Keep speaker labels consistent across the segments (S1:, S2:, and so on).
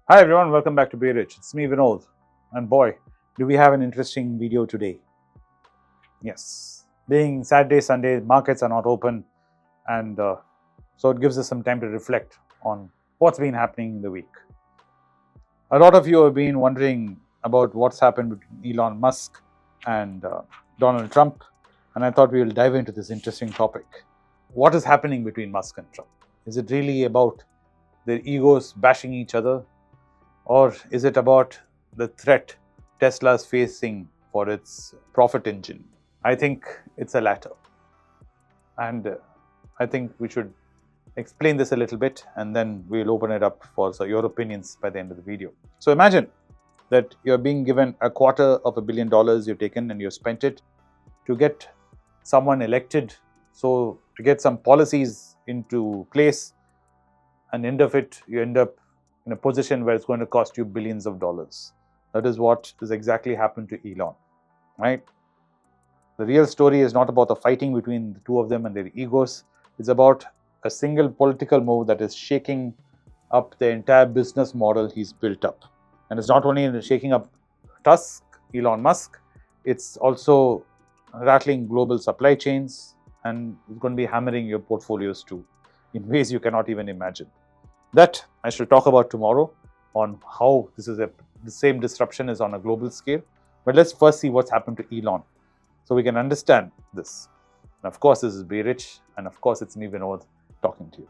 S1: Hi everyone, welcome back to Be Rich. It's me Vinod, and boy, do we have an interesting video today. Yes, being Saturday, Sunday, markets are not open, and so it gives us some time to reflect on what's been happening in the week. A lot of you have been wondering about what's happened between Elon Musk and Donald Trump, and I thought we will dive into this interesting topic. What is happening between Musk and Trump? Is it really about their egos bashing each other? Or is it about the threat Tesla is facing for its profit engine? I think it's the latter. And I think we should explain this a little bit and then we'll open it up for your opinions by the end of the video. So imagine that you're being given $250 million you've taken and you've spent it to get someone elected, so to get some policies into place, and end of it, you end up in a position where it's going to cost you billions of dollars. That is what has exactly happened to Elon, right? The real story is not about the fighting between the two of them and their egos. It's about a single political move that is shaking up the entire business model he's built up. And it's not only shaking up Elon Musk, it's also rattling global supply chains, and it's going to be hammering your portfolios too, in ways you cannot even imagine. That I shall talk about tomorrow on how the same disruption is on a global scale. But let's first see what's happened to Elon so we can understand this. And of course, this is Be Rich, and of course, it's me, Vinod, talking to you.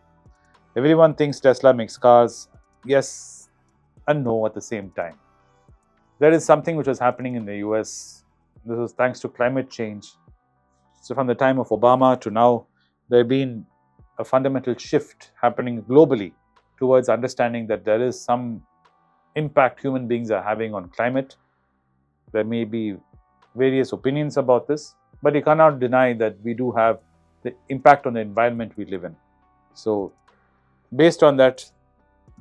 S1: Everyone thinks Tesla makes cars. Yes and no at the same time. There is something which was happening in the US. This was thanks to climate change. So from the time of Obama to now, there has been a fundamental shift happening globally towards understanding that there is some impact human beings are having on climate. There may be various opinions about this, but you cannot deny that we do have the impact on the environment we live in. So based on that,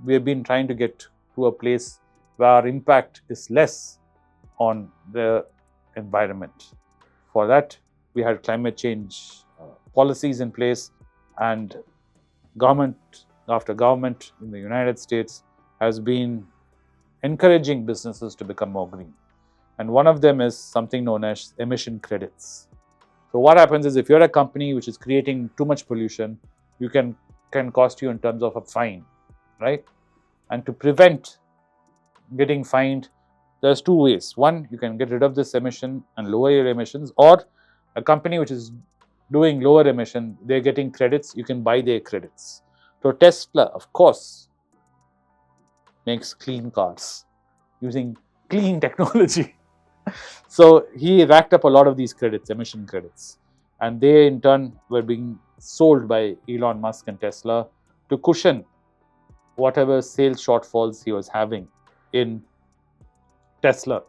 S1: we have been trying to get to a place where our impact is less on the environment. For that, we had climate change policies in place, and government after government in the United States has been encouraging businesses to become more green. And one of them is something known as emission credits. So what happens is, if you're a company which is creating too much pollution, you can cost you in terms of a fine, right? And to prevent getting fined, there's two ways. One, you can get rid of this emission and lower your emissions, or a company which is doing lower emission, they're getting credits, you can buy their credits. So Tesla, of course, makes clean cars using clean technology. So he racked up a lot of these credits, emission credits, and they in turn were being sold by Elon Musk and Tesla to cushion whatever sales shortfalls he was having in Tesla.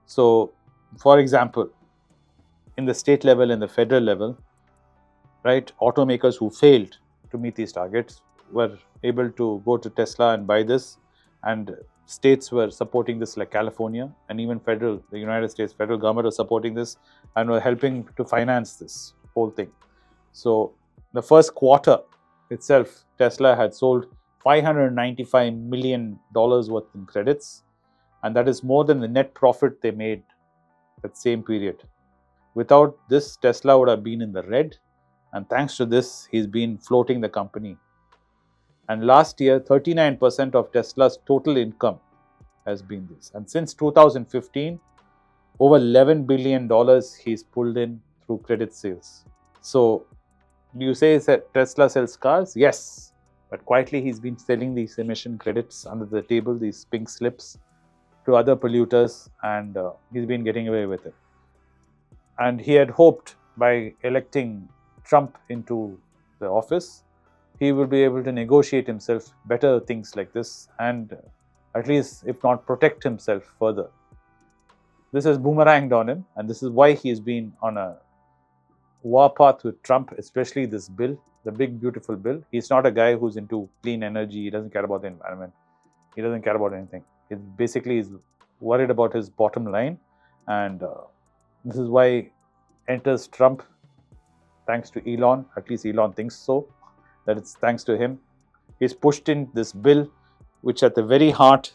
S1: So, for example, in the state level and the federal level, right, automakers who failed to meet these targets were able to go to Tesla and buy this, and states were supporting this, like California, and even the United States federal government was supporting this and were helping to finance this whole thing. So the first quarter itself, Tesla had sold $595 million worth in credits, and that is more than the net profit they made that same period. Without this, Tesla would have been in the red, and thanks to this, he's been floating the company. And last year, 39% of Tesla's total income has been this. And since 2015, over $11 billion he's pulled in through credit sales. So, do you say that Tesla sells cars? Yes. But quietly, he's been selling these emission credits under the table, these pink slips, to other polluters, and he's been getting away with it. And he had hoped by electing Trump into the office, he will be able to negotiate himself better things like this, and at least, if not, protect himself further. This has boomeranged on him, and this is why he has been on a war path with Trump, especially this bill, the big beautiful bill. He's not a guy who's into clean energy. He doesn't care about the environment. He doesn't care about anything. He basically is worried about his bottom line, and this is why enters Trump, thanks to Elon. At least Elon thinks so, that it's thanks to him. He's pushed in this bill which at the very heart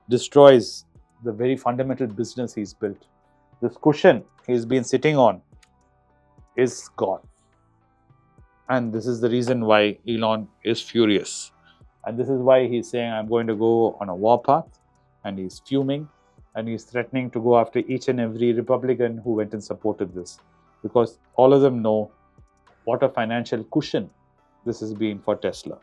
S1: destroys the very fundamental business he's built. This cushion he's been sitting on is gone. And this is the reason why Elon is furious. And this is why he's saying, I'm going to go on a warpath. And he's fuming. And he's threatening to go after each and every Republican who went and supported this. Because all of them know what a financial cushion this has been for Tesla.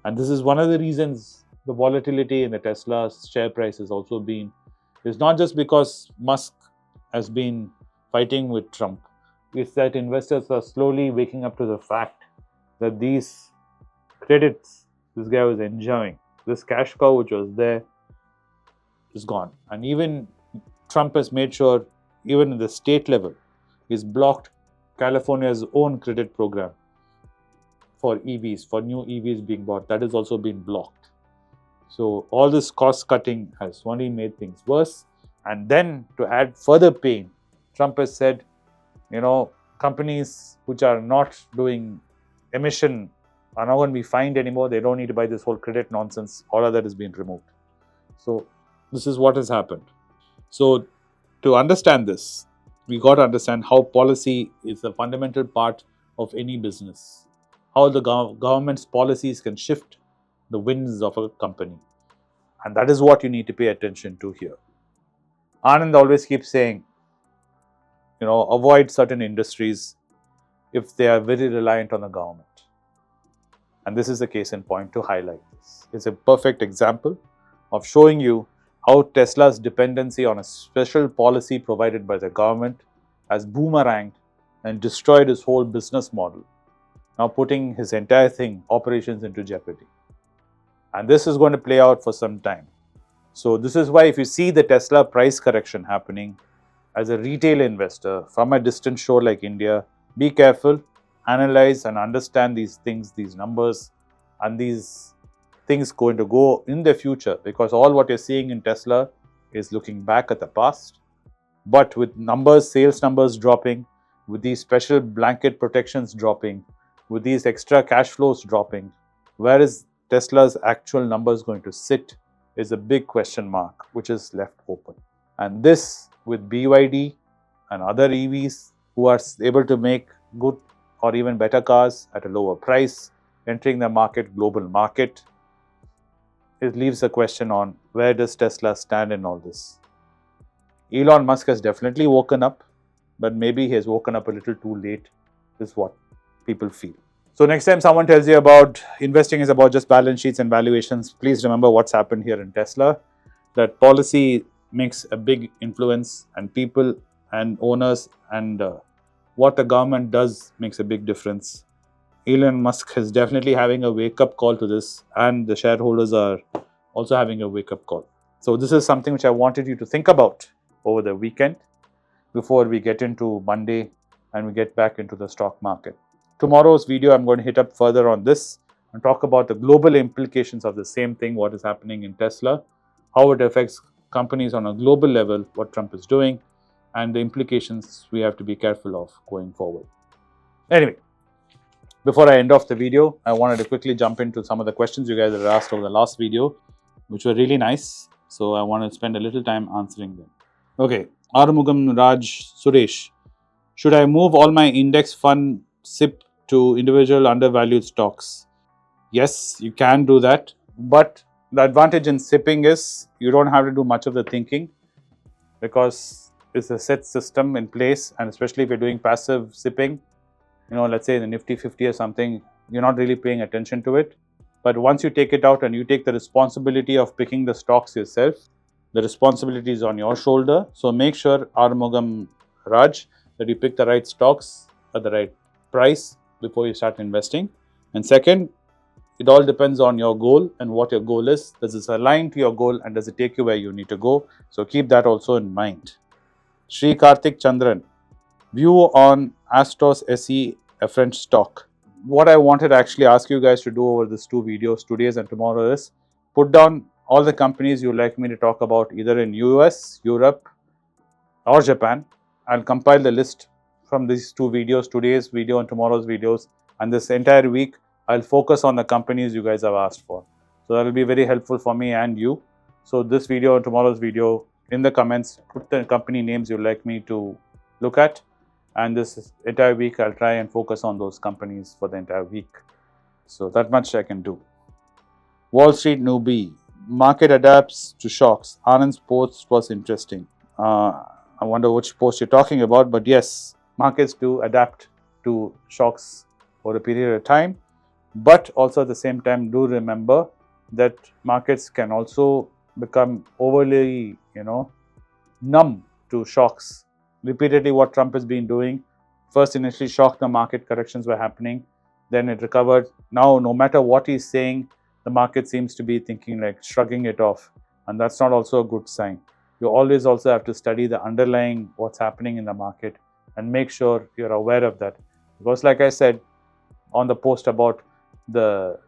S1: And this is one of the reasons the volatility in the Tesla share price has also been. It's not just because Musk has been fighting with Trump. It's that investors are slowly waking up to the fact that these credits this guy was enjoying, this cash cow which was there, is gone. And even Trump has made sure, even at the state level, he's blocked California's own credit program for EVs, for new EVs being bought. That has also been blocked. So all this cost cutting has only made things worse. And then to add further pain, Trump has said, companies which are not doing emission are not going to be fined anymore. They don't need to buy this whole credit nonsense. All of that has been removed. So this is what has happened. So to understand this, we got to understand how policy is a fundamental part of any business. How the government's policies can shift the winds of a company. And that is what you need to pay attention to here. Anand always keeps saying, avoid certain industries if they are very reliant on the government. And this is a case in point to highlight this. It's a perfect example of showing you how Tesla's dependency on a special policy provided by the government has boomeranged and destroyed his whole business model, now putting his entire operations into jeopardy. And this is going to play out for some time. So this is why if you see the Tesla price correction happening, as a retail investor from a distant shore like India, be careful, analyze and understand these things, these numbers, and these things going to go in the future, because all what you're seeing in Tesla is looking back at the past. But with sales numbers dropping, with these special blanket protections dropping, with these extra cash flows dropping, where is Tesla's actual numbers going to sit is a big question mark, which is left open. And this with BYD and other EVs who are able to make good or even better cars at a lower price, entering the global market, it leaves a question on where does Tesla stand in all this. Elon Musk has definitely woken up, but maybe he has woken up a little too late, is what people feel. So next time someone tells you about investing is about just balance sheets and valuations, please remember what's happened here in Tesla, that policy makes a big influence, and people and owners and what the government does makes a big difference. Elon Musk is definitely having a wake-up call to this, and the shareholders are also having a wake-up call. So this is something which I wanted you to think about over the weekend before we get into Monday and we get back into the stock market. Tomorrow's video, I'm going to hit up further on this and talk about the global implications of the same thing, what is happening in Tesla, how it affects companies on a global level, what Trump is doing, and the implications we have to be careful of going forward. Anyway, before I end off the video, I wanted to quickly jump into some of the questions you guys had asked over the last video, which were really nice. So I want to spend a little time answering them. Okay, Arumugam Raj Suresh. Should I move all my index fund SIP to individual undervalued stocks? Yes, you can do that. But the advantage in SIPing is you don't have to do much of the thinking, because it's a set system in place, and especially if you're doing passive SIPing, let's say the Nifty 50 or something, you're not really paying attention to it. But once you take it out and you take the responsibility of picking the stocks yourself, the responsibility is on your shoulder. So make sure, Arumugam Raj, that you pick the right stocks at the right price before you start investing. And second, it all depends on your goal and what your goal is. Does this align to your goal and does it take you where you need to go? So keep that also in mind. Sri Karthik Chandran, view on Astos SE, a French stock. What I wanted to actually ask you guys to do over these two videos, today's and tomorrow, is put down all the companies you'd like me to talk about either in US, Europe or Japan. I'll compile the list from these two videos, today's video and tomorrow's videos, and this entire week I'll focus on the companies you guys have asked for. So that will be very helpful for me and you. So this video and tomorrow's video, in the comments, put the company names you'd like me to look at. And this entire week, I'll try and focus on those companies for the entire week. So that much I can do. Wall Street newbie. Market adapts to shocks. Anand's post was interesting. I wonder which post you're talking about, but yes, markets do adapt to shocks for a period of time. But also at the same time, do remember that markets can also become overly, numb to shocks. Repeatedly, what Trump has been doing, first initially shocked the market, corrections were happening, then it recovered. Now, no matter what he's saying, the market seems to be thinking like shrugging it off, and that's not also a good sign. You always also have to study the underlying what's happening in the market and make sure you're aware of that. Because like I said on the post about the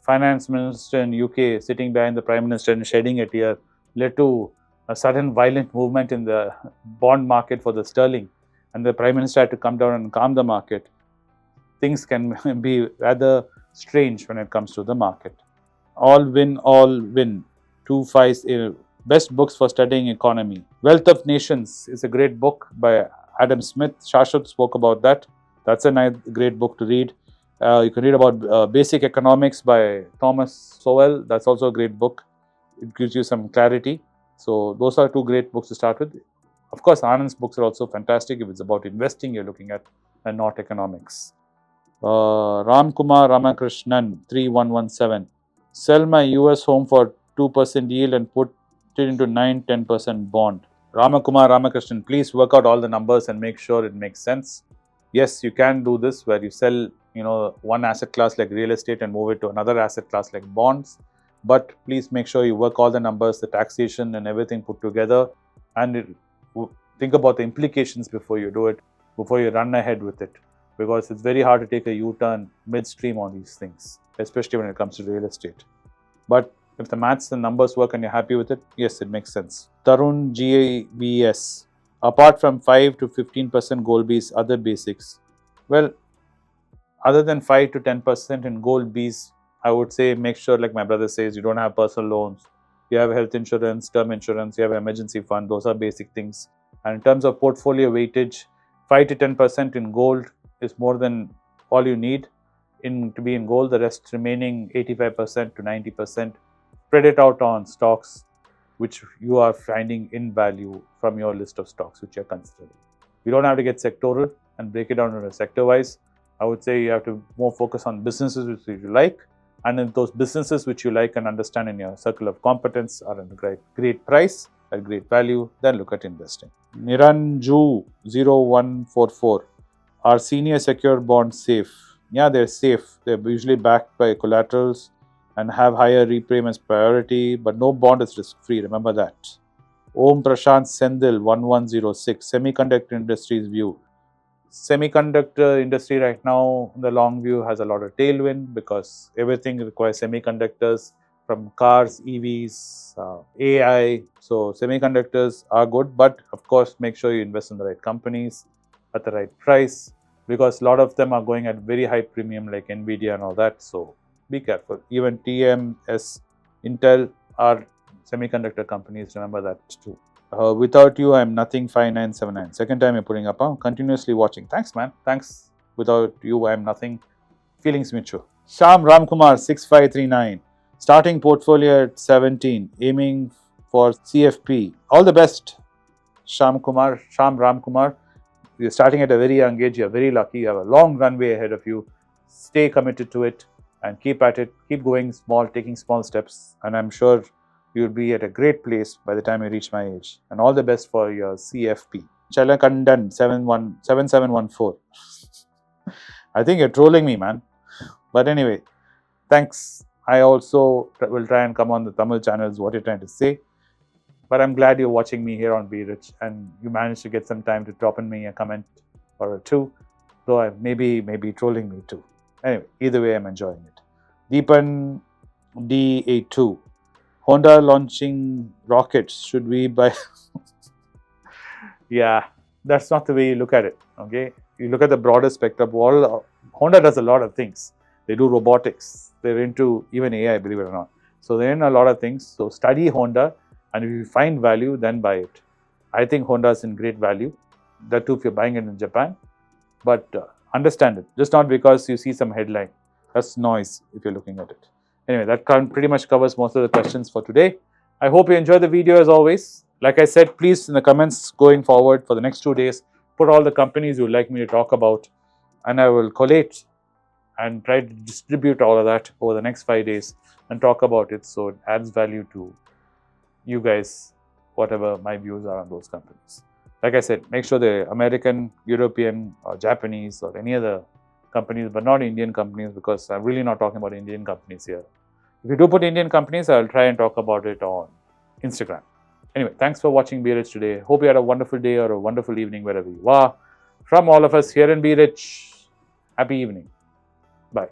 S1: finance minister in UK sitting behind the prime minister and shedding a tear led to a sudden violent movement in the bond market for the sterling, and the prime minister had to come down and calm the market. Things can be rather strange when it comes to the market. All win. 2 5 best books for studying economy. Wealth of Nations is a great book by Adam Smith. Shashwat spoke about that. That's a great book to read. You can read about Basic Economics by Thomas Sowell. That's also a great book. It gives you some clarity. So those are two great books to start with. Of course, Anand's books are also fantastic if it's about investing you're looking at and not economics. Ram Kumar Ramakrishnan 3117. Sell my US home for 2% yield and put it into 9-10% bond. Ramakumar Ramakrishnan, please work out all the numbers and make sure it makes sense. Yes, you can do this where you sell, one asset class like real estate and move it to another asset class like bonds. But please make sure you work all the numbers, the taxation and everything put together, and think about the implications before you do it, before you run ahead with it. Because it's very hard to take a U-turn midstream on these things, especially when it comes to real estate. But if the maths and numbers work and you're happy with it, yes, it makes sense. Tarun GABS. Apart from 5 to 15% gold Bs, other basics. Well, other than 5 to 10% in gold Bs, I would say make sure, like my brother says, you don't have personal loans. You have health insurance, term insurance, you have an emergency fund. Those are basic things. And in terms of portfolio weightage, 5 to 10% in gold is more than all you need to be in gold. The rest remaining 85% to 90%, spread it out on stocks which you are finding in value from your list of stocks which you're considering. You don't have to get sectoral and break it down into sector wise. I would say you have to more focus on businesses which you like, and if those businesses which you like and understand in your circle of competence are at a great price, at great value, then look at investing. Niranju 0144. Are senior secured bonds safe? Yeah, they're safe. They're usually backed by collaterals and have higher repayments priority, but no bond is risk-free. Remember that. Om Prashant Sendil 1106. Semiconductor industry's view. Semiconductor industry right now, the long view has a lot of tailwind because everything requires semiconductors, from cars, EVs, AI. So semiconductors are good, but of course, make sure you invest in the right companies at the right price, because a lot of them are going at very high premium like Nvidia and all that. So be careful. Even TMS, Intel are semiconductor companies. Remember that too. Without you, I'm nothing. 5979. Second time you're putting up. Continuously watching. Thanks, man. Thanks. Without you, I'm nothing. Feelings mutual. Sham Ramkumar 6539. Starting portfolio at 17. Aiming for CFP. All the best, Sham Ramkumar. You're starting at a very young age. You're very lucky. You have a long runway ahead of you. Stay committed to it and keep at it. Keep going small, taking small steps. And I'm sure you'll be at a great place by the time you reach my age. And all the best for your CFP. Chalakandan 7714. I think you're trolling me, man. But anyway, thanks. I also will try and come on the Tamil channels, what you're trying to say. But I'm glad you're watching me here on Be Rich and you managed to get some time to drop in me a comment or two, though I maybe trolling me too. Anyway, either way, I'm enjoying it. Deepan D82. Honda launching rockets. Should we buy? Yeah, that's not the way you look at it. Okay, you look at the broader spectrum. Honda does a lot of things. They do robotics. They're into even AI, believe it or not. So they're in a lot of things. So study Honda, and if you find value, then buy it. I think Honda is in great value. That too, if you're buying it in Japan. But understand it. Just not because you see some headline. That's noise if you're looking at it. Anyway, that pretty much covers most of the questions for today. I hope you enjoyed the video as always. Like I said, please in the comments going forward for the next 2 days, put all the companies you would like me to talk about, and I will collate and try to distribute all of that over the next 5 days and talk about it so it adds value to you guys, whatever my views are on those companies. Like I said, make sure they're American, European, or Japanese, or any other companies, but not Indian companies, because I'm really not talking about Indian companies here. If you do put Indian companies, I'll try and talk about it on Instagram. Anyway, thanks for watching Be Rich today. Hope you had a wonderful day or a wonderful evening wherever you are. From all of us here in Be Rich, happy evening. Bye.